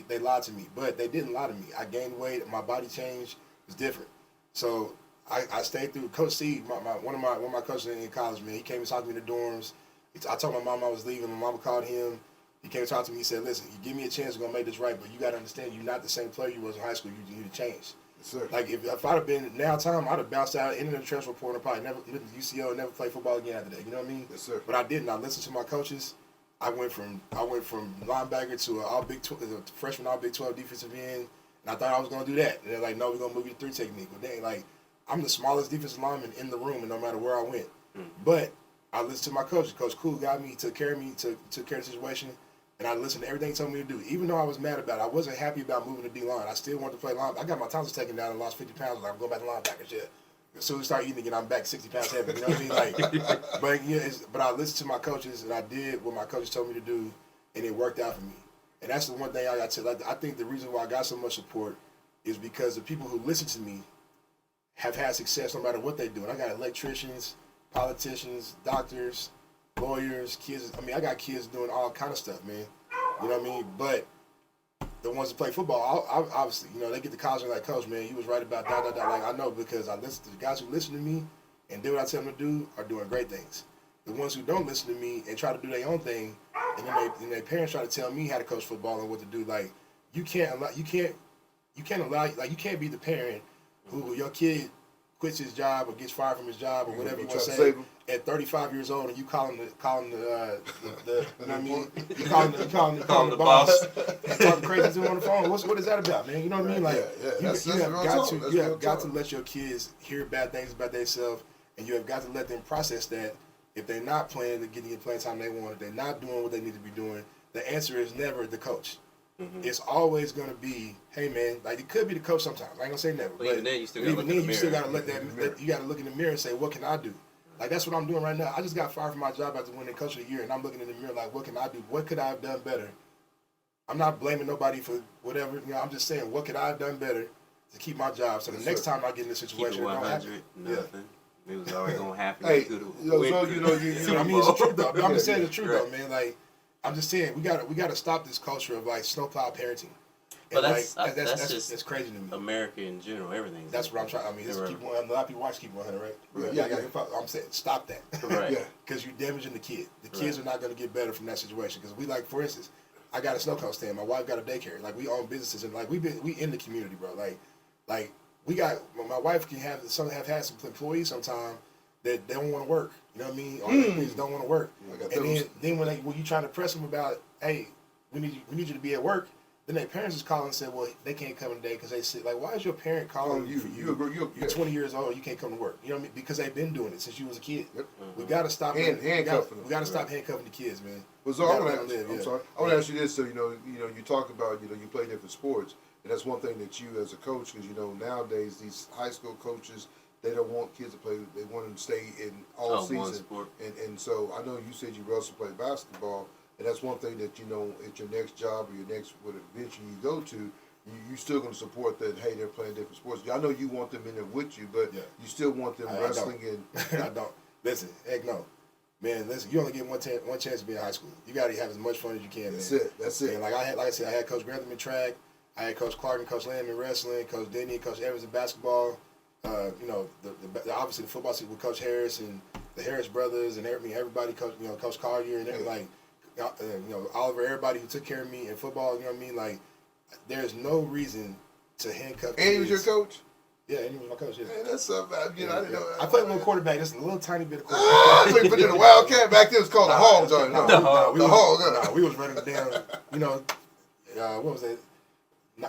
they lied to me, but they didn't lie to me. I gained weight, my body changed. It was different. So I stayed through. Coach C, one of my coaches in college, man, he came and talked to me in the dorms. I told my mom I was leaving. My mama called him. He came and talked to me. He said, "Listen, you give me a chance, we're gonna make this right, but you gotta understand, you're not the same player you was in high school. You need to change." Yes, sir. Like if I'd have been now time, I'd have bounced out into the transfer portal and probably never went to UCO and never played football again after that. You know what I mean? Yes, sir. But I didn't. I listened to my coaches. I went from linebacker to a freshman all Big 12 defensive end, and I thought I was gonna do that. And they're like, "No, we're gonna move you to 3 technique." But they I'm the smallest defensive lineman in the room, and no matter where I went. But I listened to my coaches. Coach Cool got me, took care of me, took care of the situation, and I listened to everything he told me to do. Even though I was mad about it, I wasn't happy about moving to D-line. I still wanted to play line. I got my tonsils taken down and lost 50 pounds. I'm going back to linebacker shit. As soon as I start eating again, I'm back 60 pounds heavy. You know what I mean? But I listened to my coaches, and I did what my coaches told me to do, and it worked out for me. And that's the one thing I got to. I think the reason why I got so much support is because the people who listen to me have had success no matter what they do. And I got electricians, politicians, doctors, lawyers, kids. I mean, I got kids doing all kind of stuff, man. You know what I mean? But the ones that play football, obviously, they get to college and like, "Coach, man, you was right about that. Like, I know because I listen to the guys who listen to me and do what I tell them to do are doing great things. the ones who don't listen to me and try to do their own thing, and then their parents try to tell me how to coach football and what to do. Like you can't be the parent who your kid quits his job or gets fired from his job or whatever you want to say at 35 years old, and you calling the you know what I mean? You calling the boss and talking crazy to him on the phone. What is that about, man? You know what I mean? Like you have got to let your kids hear bad things about themselves, and you have got to let them process that. If they're not playing and getting the playing time they want, if they're not doing what they need to be doing, the answer is never the coach. Mm-hmm. It's always going to be, hey man, like it could be the coach sometimes. I ain't gonna say never, but even then you still gotta look you got to look in the mirror and say, what can I do? Like that's what I'm doing right now. I just got fired from my job after winning Coach of the Year, and I'm looking in the mirror like, what can I do? What could I have done better? I'm not blaming nobody for whatever. You know, I'm just saying, what could I have done better to keep my job? So the next time I get in this situation, it don't happen. Nothing. It was always gonna happen. Hey, I mean, it's the truth though. I'm just saying the truth though, man. Like, I'm just saying we gotta stop this culture of like snowplow parenting. But that's crazy to me. America in general, everything. That's what I'm trying. I mean, a lot of people watch Keep 100, right? Yeah. I'm saying stop that. Right. Yeah. Because you're damaging the kid. The kids are not going to get better from that situation. Because we like, for instance, I got a snow cone stand. My wife got a daycare. Like we own businesses and like we in the community, bro. Like we got my wife can have had some employees sometime that they don't want to work. You know what I mean? Or they don't want to work. And then when you trying to press them about, hey, we need you to be at work. Then their parents just calling and said, well, they can't come today because they sick. Like, why is your parent calling you for you? You're 20 years old, you can't come to work. You know what I mean? Because they've been doing it since you was a kid. Yep. We got to stop handcuffing them. We got to stop handcuffing the kids, man. Well, so I want to ask you this. So, you talk about, you play different sports. And that's one thing that you as a coach, because, nowadays these high school coaches, they don't want kids to play. They want them to stay in all season. One sport. And so I know you said you also play basketball. And that's one thing that, at your next job or your next venture you go to, you're still going to support that, hey, they're playing different sports. I know you want them in there with you, but you still want them wrestling in. I don't. Listen, heck no. Man, listen, you only get one chance to be in high school. You got to have as much fun as you can, That's man. That's it. And like I said, I had Coach Grantham in track. I had Coach Clark and Coach Lamb in wrestling, Coach Denny, Coach Evans in basketball. Obviously the football team with Coach Harris and the Harris brothers and everybody, Coach Collier and everybody. Oliver, everybody who took care of me in football, you know what I mean? Like, there's no reason to handcuff kids. And he was your coach? Yeah, and he was my coach, yeah. Man, that's something, I didn't know. I played a little quarterback, just a little tiny bit of quarterback. So you put in a Wildcat back then, it was called the Hog, Johnny. We was running down, what was it?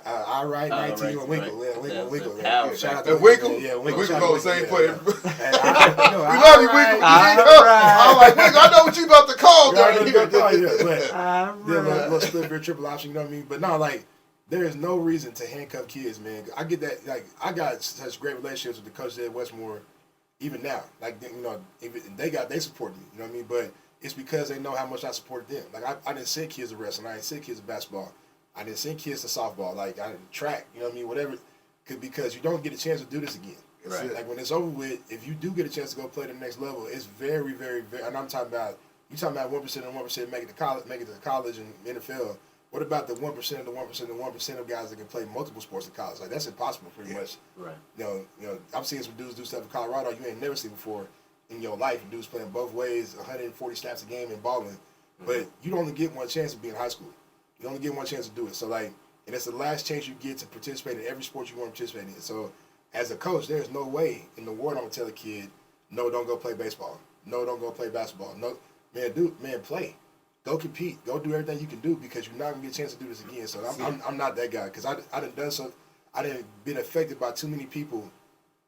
I right 19 with Winkle. Yeah, Winkle. Shout out to Winkle. Yeah, Winkle. Winkle go the same play. We love you, Winkle. I'm like, Winkle, I know what you about to call down here. But little split beer triple option, you know what I mean? But no, like, there is no reason to handcuff kids, man. I get that. Like, I got such great relationships with the coaches at Westmoore, even now. Like, they support me, you know what I mean? But it's because they know how much I supported them. Like, I didn't send kids to wrestling. I didn't send kids to basketball. I didn't send kids to softball, like I didn't track, you know what I mean, whatever, because you don't get a chance to do this again. Right. Like when it's over with, if you do get a chance to go play the next level, it's very, very, very. And I'm talking about 1% and 1% make it to college and NFL. What about the 1% of the 1% and 1% of guys that can play multiple sports in college? Like that's impossible, pretty much. Right. I'm seeing some dudes do stuff in Colorado you ain't never seen before in your life. And dudes playing both ways, 140 snaps a game and balling, but you only get one chance to be in high school. You only get one chance to do it. So, and it's the last chance you get to participate in every sport you want to participate in. So, as a coach, there's no way in the world I'm going to tell a kid, no, don't go play baseball. No, don't go play basketball. No, man, play. Go compete. Go do everything you can do because you're not going to get a chance to do this again. So, I'm not that guy because I done been affected by too many people.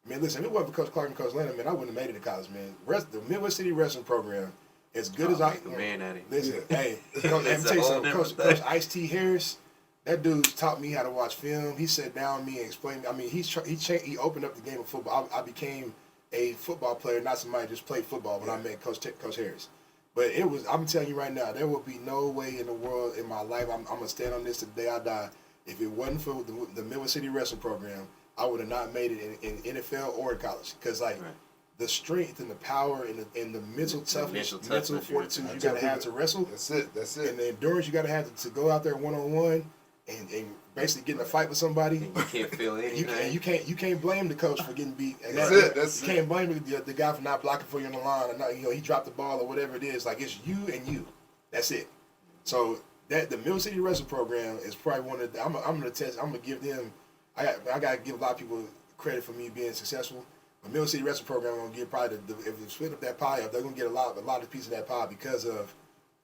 Man, listen, if it wasn't for Coach Clark and Coach Lennon, man, I wouldn't have made it to college, man. The Midwest City Wrestling Program, as good as I man at it. Listen, hey, let me tell you something. Coach Ice-T Harris, that dude taught me how to watch film. He sat down with me and explained. I mean, he opened up the game of football. I became a football player, not somebody who just played football when I met Coach Harris. But I'm telling you right now, there will be no way in the world in my life I'm gonna stand on this to the day I die. If it wasn't for the Midwest City Wrestling Program, I would have not made it in NFL or in college. Because the strength and the power and the mental toughness, mental fortitude you got to have to wrestle. That's it. And the endurance you got to have to go out there one-on-one and basically getting in a fight with somebody. And you can't feel anything. You can't blame the coach for getting beat. And That's you can't blame the guy for not blocking for you on the line, or not, he dropped the ball or whatever it is. Like, it's you and you. That's it. So the Mill City Wrestling Program is probably one of the, I'm gonna give them. I gotta give a lot of people credit for me being successful. The Mill City Wrestling Program, I'm gonna give probably if they split up that pie up, they're gonna get a lot of piece of that pie because of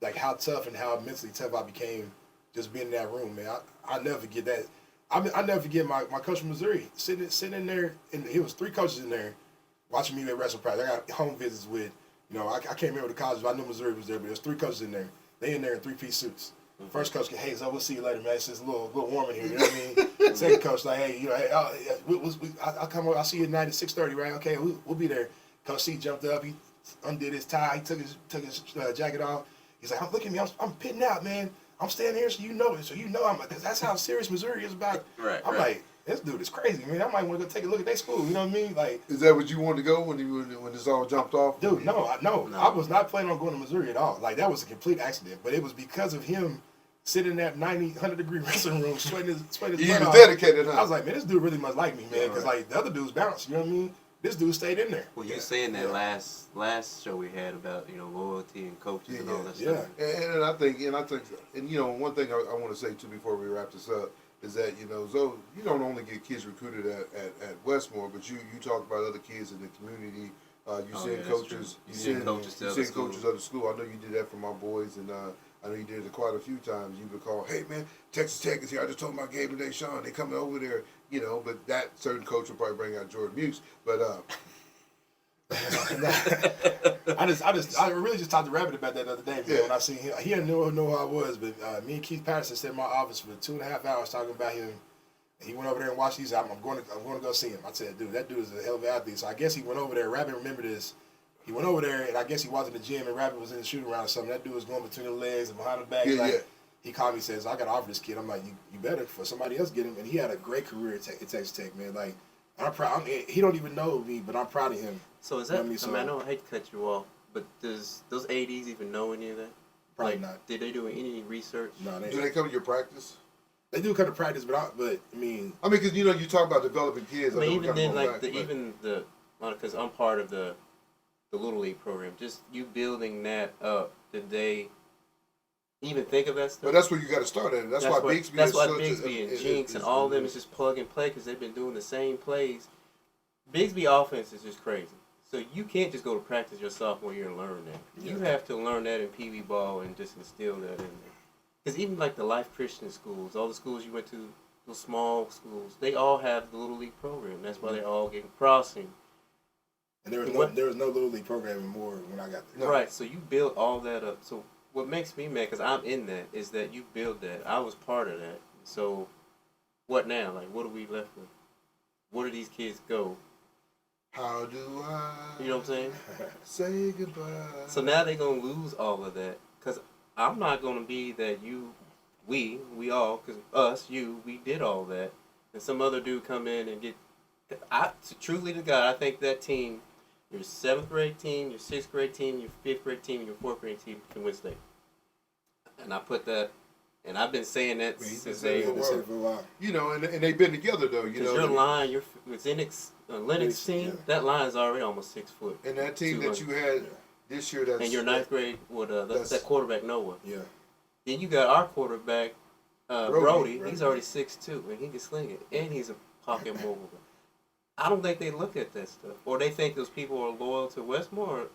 like how tough and how mentally tough I became just being in that room, man. I never forget that. I never forget my coach from Missouri sitting in there, and he was 3 coaches in there watching me at wrestling practice. I got home visits with, I can't remember the colleges, but I knew Missouri was there, but there's 3 coaches in there. They in there in 3-piece suits. First coach, hey, so we'll see you later, man. It's just a little warm in here, you know what I mean? Second coach, like, hey, I'll come over, I'll see you tonight at 6:30, right? Okay, we'll be there. Coach C jumped up, he undid his tie, he took his jacket off. He's like, look at me, I'm pitting out, man. I'm staying here so you know, I'm like, 'cause that's how serious Missouri is about it. Right. I'm like, this dude is crazy, man. I might want to go take a look at their school, you know what I mean? Like, Is that what you wanted to go when this all jumped off? dude, no, I was not planning on going to Missouri at all. Like, that was a complete accident. But it was because of him sitting in that 100-degree wrestling room, sweating his He butt was off. dedicated, huh? I was like, man, this dude really must like me, man, because like the other dudes bounced, you know what I mean? This dude stayed in there. Well, you saying that last show we had about loyalty and coaches and all that stuff. And I think, one thing I want to say too before we wrap this up is that Zoe, you don't only get kids recruited at Westmoore, but you talk about other kids in the community. You send coaches, you send coaches to other school. I know you did that for my boys, and I know you did it quite a few times. You would call, hey man, Texas Tech is here. I just told my Gabe and Deshaun they coming over there. But that certain coach will probably bring out Jordan Muse. But I really just talked to Rabbit about that the other day, man. When I seen him, he didn't know who I was, but me and Keith Patterson sat in my office for 2.5 hours talking about him. And he went over there and watched these. I'm going to go see him. I said, dude, that dude is a hell of an athlete. So I guess he went over there. Rabbit remembered this. He went over there, and I guess he was in the gym, and Rabbit was in the shooting around or something. That dude was going between the legs and behind the back. He called me and says, I got to offer this kid. I'm like, you better for somebody else get him. And he had a great career at Texas Tech, man. Like, I'm proud. He don't even know me, but I'm proud of him. So is that, I know I hate to cut you off, but does those ADs even know any of that? Probably not. Did they do any research? No, do they come to your practice? They do come to practice, but I mean, because you talk about developing kids. But even then, because I'm part of the Little League program, just you building that up, did they even think of that stuff? But that's where you got to start at. That's why Bigsby and Jinx and all of them is just plug and play because they've been doing the same plays. Bigsby offense is just crazy. So you can't just go to practice your sophomore year and learn that. You have to learn that in Pee Wee ball and just instill that in there. Because even like the Life Christian schools, all the schools you went to, those small schools, they all have the Little League program. That's why they're all getting crossing. And there was no Little League program anymore when I got there. Right, so you build all that up. So what makes me mad, because I'm in that, is that you build that. I was part of that. So what now? Like, what are we left with? Where do these kids go? How do I? You know what I'm saying? Say goodbye. So now they're going to lose all of that. Because I'm not going to be that we all, because us, we did all that. And some other dude come in and get, truly to God, I think that team, your 7th grade team, your 6th grade team, your 5th grade team, and your 4th grade team can win state. And I put that, and I've been saying that since they were. And they've been together though. Because your line, with Lennox team, that line is already almost 6 foot. And that team that you had this year, that's and your 9th grade with that quarterback Noah. Yeah. Then you got our quarterback Brody. He's already 6'2", and he can sling it, and he's a pocket mobile. I don't think they look at that stuff, or they think those people are loyal to Westmoore. Or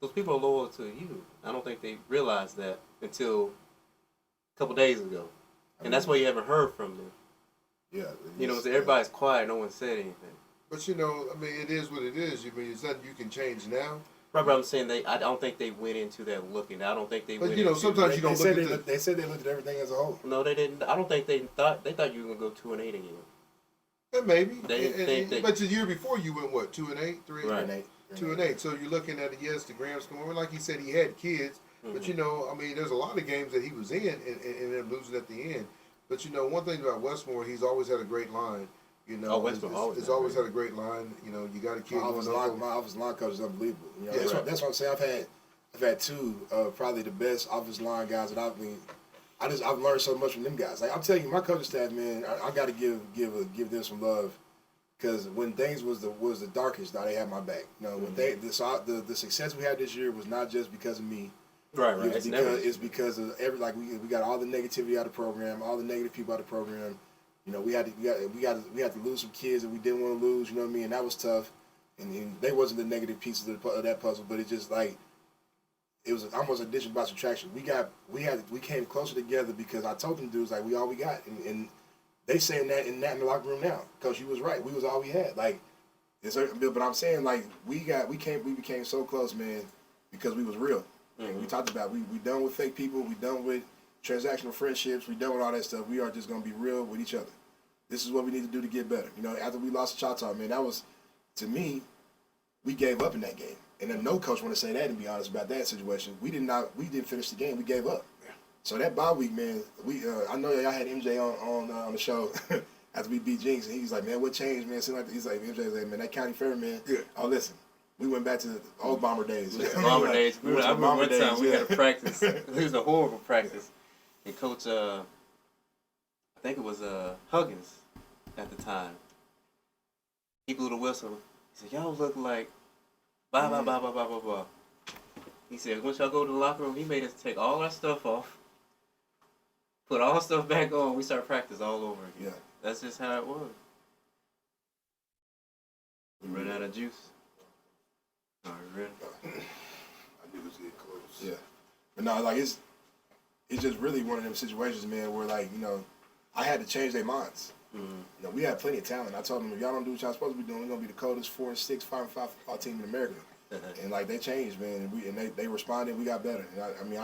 those people are loyal to you. I don't think they realized that until a couple days ago, and that's why you haven't heard from them. Yeah. Everybody's quiet. No one said anything. But it is what it is. It's nothing you can change now. Right, but I'm saying I don't think they went into that looking. I don't think they. But sometimes you don't look at. They said they looked at everything as a whole. No, they didn't. I don't think they thought you were gonna go 2-8 again. And maybe. They but the year before you went what, 2-8, 3-8, 2-8. So you're looking at the Graham score. Like he said, he had kids. But there's a lot of games that he was in and then losing at the end. But one thing about Westmoore, he's always had a great line. Westmoore it's always had a great line. You got a kid. My offensive line coach is unbelievable. That's what I'm saying. I've had 2 of probably the best offensive line guys that I've been. I've learned so much from them guys. Like I'm telling you, my coaching staff, man, I got to give them some love. Because when things was the darkest, now they had my back. You know, when the success we had this year was not just because of me. Right. It's because of we got all the negativity out of the program, all the negative people out of the program. You know, we had to lose some kids that we didn't want to lose. You know what I mean? And that was tough. And they wasn't the negative pieces of that puzzle, but it just like it was almost addition by subtraction. We came closer together because I told them dudes like we all we got, and they saying that in the locker room now. Coach, you was right. We was all we had. Like, but I'm saying like we became so close, man, because we was real. Like we talked about we done with fake people. We done with transactional friendships. We done with all that stuff. We are just gonna be real with each other. This is what we need to do to get better. You know, after we lost to Choctaw, man, that was, to me, we gave up in that game. And then no coach want to say that, and be honest about that situation. We didn't finish the game. We gave up. Yeah. So that bye week, man, I know y'all had MJ on the show after we beat Jinx, and he was like, man, what changed, man? He's like, MJ was like, man, that county fair, man. Yeah. Oh, listen, we went back to the old Bomber days. Yeah. Bomber days. I remember one time we had a practice. It was a horrible practice. And Coach, I think it was Huggins at the time. He blew the whistle. He said, y'all look like blah, blah, blah, blah, blah, blah, blah. He said, once y'all go to the locker room, he made us take all our stuff off, put all our stuff back on. We start practice all over again. Yeah. That's just how it was. We ran out of juice. All right, ready? I knew it was getting close. Yeah. But no, like, it's just really one of them situations, man, where, like, you know, I had to change their minds. Mm-hmm. You know, we had plenty of talent. I told them, if y'all don't do what y'all supposed to be doing, we're going to be the coldest 4-6, 5-5 football team in America. And, like, they changed, man, and they responded. We got better. And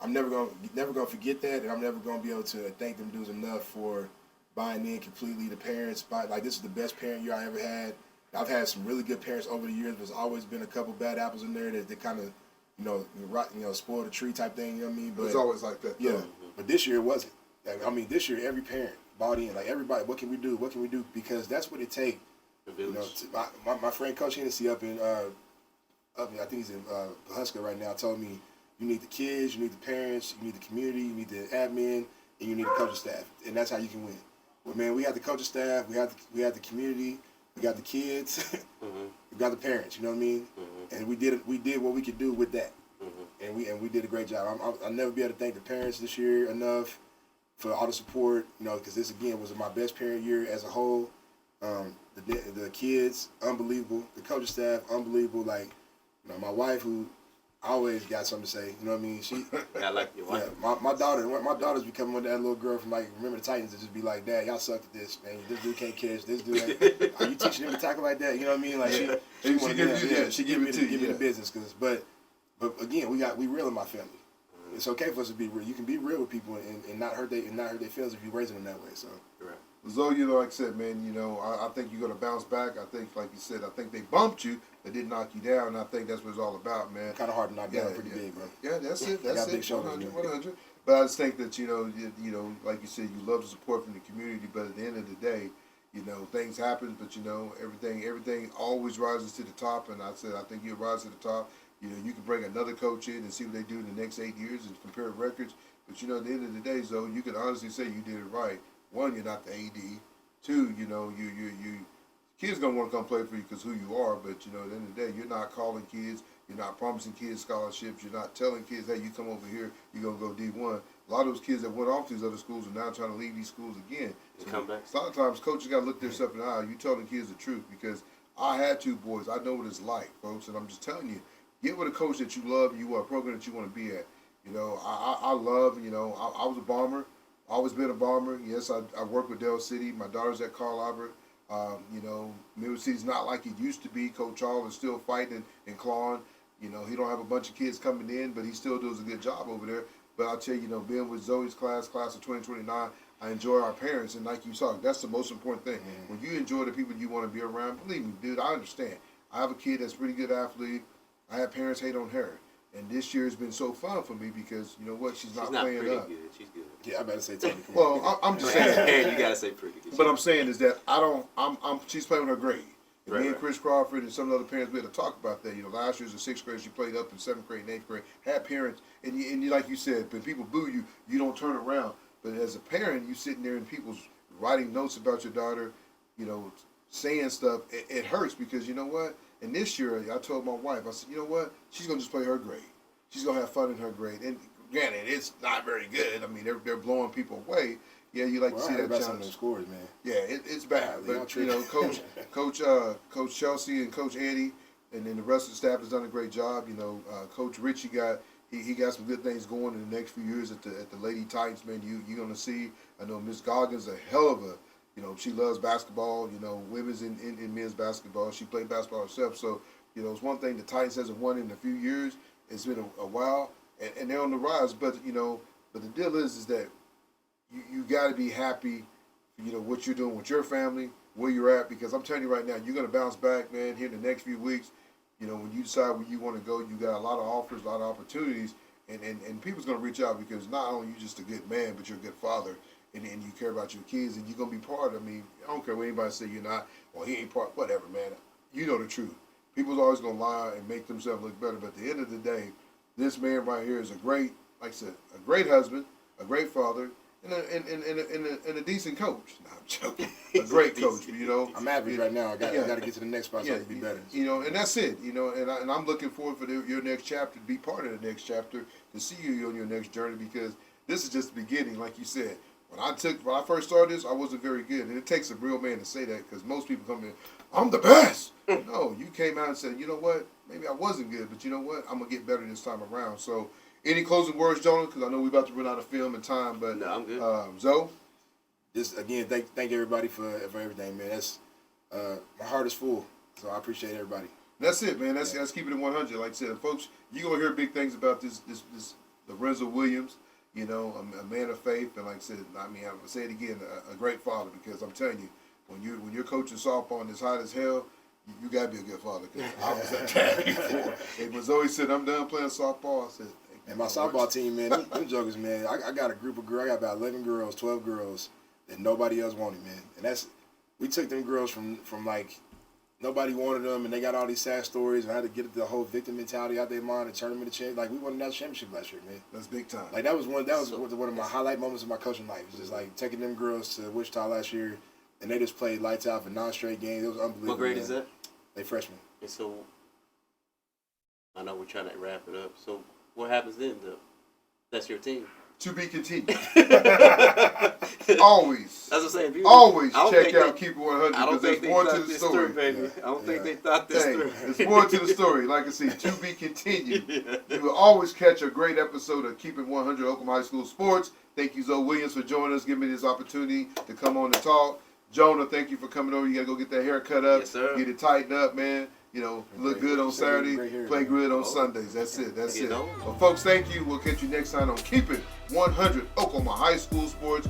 I'm never gonna forget that, and I'm never going to be able to thank them dudes enough for buying in completely. The parents, like, this is the best parent year I ever had. I've had some really good parents over the years. There's always been a couple bad apples in there that kind of, you know, spoil the tree type thing. You know what I mean? But it's always like that. Yeah. But this year it wasn't. I mean, this year every parent bought in. Like, everybody, what can we do? What can we do? Because that's what it takes. You know, my friend Coach Hennessy up in I think he's in Husker right now, told me you need the kids, you need the parents, you need the community, you need the admin, and you need the coaching staff, and that's how you can win. Well, man, we had the coaching staff, we had the community, we got the kids, we got the parents. You know what I mean? And we did what we could do with that, and we did a great job. I'll never be able to thank the parents this year enough for all the support. You know, because this again was my best parent year as a whole. The kids, unbelievable. The coaching staff, unbelievable. Like, you know, my wife, who always got something to say. You know what I mean? She. I like your wife. Yeah, my daughter's becoming one of that little girl from, like, remember the Titans, to just be like, Dad, y'all suck at this, man. This dude can't catch. This dude, are you teaching him to tackle like that? You know what I mean? Like, she give me the business, but again, we real in my family. It's okay for us to be real. You can be real with people and not hurt their feelings if you're raising them that way. So. Right. So, you know, like I said, man, you know, I think you're going to bounce back. I think, like you said, I think they bumped you. They didn't knock you down. And I think that's what it's all about, man. Kind of hard to knock down pretty big, bro. Yeah, that's it. That's it. Big shoulders, 100. But I just think that, you know, like you said, you love the support from the community. But at the end of the day, you know, things happen. But, you know, everything always rises to the top. And I said, I think you'll rise to the top. You know, you can bring another coach in and see what they do in the next 8 years and compare records. But, you know, at the end of the day, so you can honestly say you did it right. One, you're not the AD. Two, you know, you kids gonna want to come play for you because who you are. But, you know, at the end of the day, you're not calling kids. You're not promising kids scholarships. You're not telling kids, hey, you come over here, you're gonna go D1. A lot of those kids that went off to these other schools are now trying to leave these schools again. So come back. A lot of times, coaches got to look themselves in the eye. You telling kids the truth, because I had two boys. I know what it's like, folks, and I'm just telling you, get with a coach that you love and you want a program that you want to be at. You know, I love, you know, I was a Bomber. Always been a Bomber. Yes, I work with Dell City. My daughter's at Carl Albert. You know, Middle City's not like it used to be. Coach Charles is still fighting and clawing. You know, he don't have a bunch of kids coming in, but he still does a good job over there. But I'll tell you, you know, being with Zoe's class of 2029, I enjoy our parents. And like you saw, that's the most important thing. When you enjoy the people you want to be around, believe me, dude, I understand. I have a kid that's a pretty good athlete. I have parents hate on her. And this year has been so fun for me because, you know what, she's not playing pretty up. Good. She's good. Yeah, I better say Tony. Well, I'm just saying. You gotta say pretty good. What I'm saying is that she's playing with her grade. And me and Chris Crawford and some of the other parents, we had to talk about that. You know, last year was the 6th grade, she played up in 7th grade and 8th grade, had parents, and you, like you said, when people boo you, you don't turn around. But as a parent, you sitting there and people's writing notes about your daughter, you know, saying stuff, it hurts because you know what? And this year, I told my wife, I said, you know what? She's going to just play her grade. She's going to have fun in her grade. And granted, it's not very good. I mean, they're blowing people away. Yeah, you like to see that challenge. Some of those scores, man. Yeah, it's bad. But, you know, Coach Chelsea and Coach Eddie and then the rest of the staff has done a great job. You know, Coach Richie he got some good things going in the next few years at the Lady Titans, man. You're going to see. I know Miss Goggins a hell of a, you know, she loves basketball, you know, women's and men's basketball. She played basketball herself. So, you know, it's one thing the Titans hasn't won in a few years. It's been a while, and they're on the rise. But, you know, but the deal is that you got to be happy, you know, what you're doing with your family, where you're at, because I'm telling you right now, you're going to bounce back, man, here in the next few weeks. You know, when you decide where you want to go, you got a lot of offers, a lot of opportunities, and people's going to reach out because not only you just a good man, but you're a good father, and you care about your kids, and you're going to be part of me. I don't care what anybody say you're not, well, he ain't part, whatever, man. You know the truth. People's always going to lie and make themselves look better, but at the end of the day, this man right here is a great, like I said, a great husband, a great father, and a decent coach. No, I'm joking. A great coach, you know. I'm average right now. I got to get to the next spot so I can be better. You know, and that's it. You know, and I'm looking forward for your next chapter, to be part of the next chapter, to see you on your next journey, because this is just the beginning, like you said. When I first started this, I wasn't very good, and it takes a real man to say that, because most people come in, I'm the best. No, you came out and said, you know what, maybe I wasn't good, but you know what, I'm gonna get better this time around. So, any closing words, Jonah? Because I know we're about to run out of film and time, but no, I'm good. Zoe? Just again, thank everybody for everything, man. That's my heart is full, so I appreciate everybody. That's it, man. That's keeping it 100. Like I said, folks, you're gonna hear big things about this Lorenzo Williams. You know, a man of faith, and like I said, I mean, I'm gonna say it again, a great father, because I'm telling you, when you're coaching softball and it's hot as hell, you gotta be a good father. Cause I was at that before. And when Zoe said, "I'm done playing softball," I said, and my softball team, man, them jokers, man. I got a group of girls. I got about 11 girls, 12 girls that nobody else wanted, man. And we took them girls from like nobody wanted them, and they got all these sad stories, and I had to get the whole victim mentality out their mind and turn them into champions. Like, we won another championship last year, man. That's big time. Like, that was one of my highlight moments of my coaching life. It's just like taking them girls to Wichita last year, and they just played lights out for 9 straight games. It was unbelievable. What grade man. is that? They freshmen. And so, I know we're trying to wrap it up. So, what happens then, though? That's your team. To be continued. Always. That's what I'm saying. Always check out Keep It 100. I don't think there's more to the this story, baby. I don't think they thought this through. There's more to the story. Like I said, to be continued. You will always catch a great episode of Keep It 100 Oklahoma High School Sports. Thank you, Zoe Williams, for joining us, giving me this opportunity to come on and talk. Jonah, thank you for coming over. You got to go get that hair cut up. Yes, sir. Get it tightened up, man. You know, look good on Saturday, play good on Sundays. That's it. That's it. Well, folks, thank you. We'll catch you next time on Keep It 100 Oklahoma High School Sports.